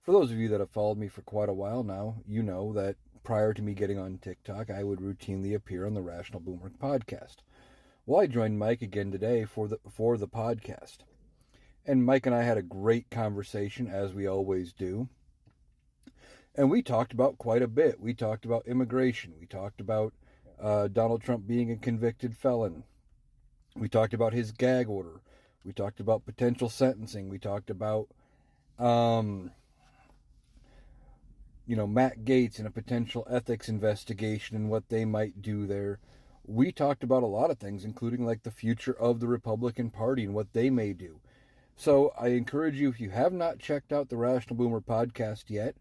For those of you that have followed me for quite a while now, you know that prior to me getting on TikTok, I would routinely appear on the Rational Boomer podcast. Well, I joined Mike again today for the podcast. And Mike and I had a great conversation, as we always do. And we talked about quite a bit. We talked about immigration. We talked about Donald Trump being a convicted felon. We talked about his gag order. We talked about potential sentencing. We talked about, Matt Gaetz and a potential ethics investigation and what they might do there. We talked about a lot of things, including like the future of the Republican Party and what they may do. So I encourage you, if you have not checked out the Rational Boomer podcast yet,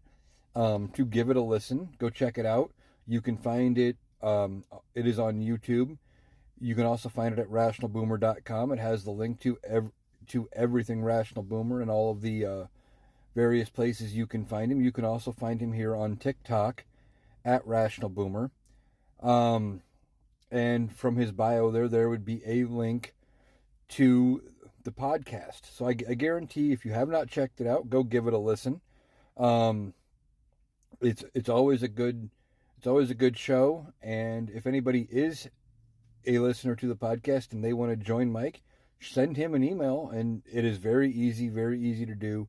to give it a listen. Go check it out. You can find it. It is on YouTube. You can also find it at rationalboomer.com. It has the link to everything Rational Boomer and all of the various places you can find him. You can also find him here on TikTok at Rational Boomer. And from his bio there would be a link to the podcast. So I guarantee if you have not checked it out, go give it a listen. It's always a good show, and if anybody is a listener to the podcast and they want to join Mike, send him an email, and it is very easy to do.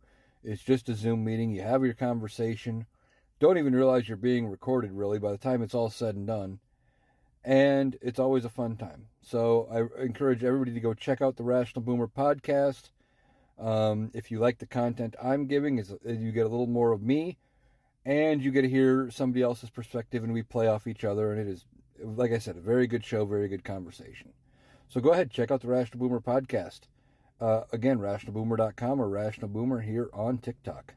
It's just a Zoom meeting. You have your conversation. Don't even realize you're being recorded, really, by the time it's all said and done. And it's always a fun time. So I encourage everybody to go check out the Rational Boomer podcast. If you like the content I'm giving, you get a little more of me, and you get to hear somebody else's perspective, and we play off each other, and it is, like I said, a very good show, very good conversation. So go ahead, check out the Rational Boomer podcast. Again, rationalboomer.com or Rational Boomer here on TikTok.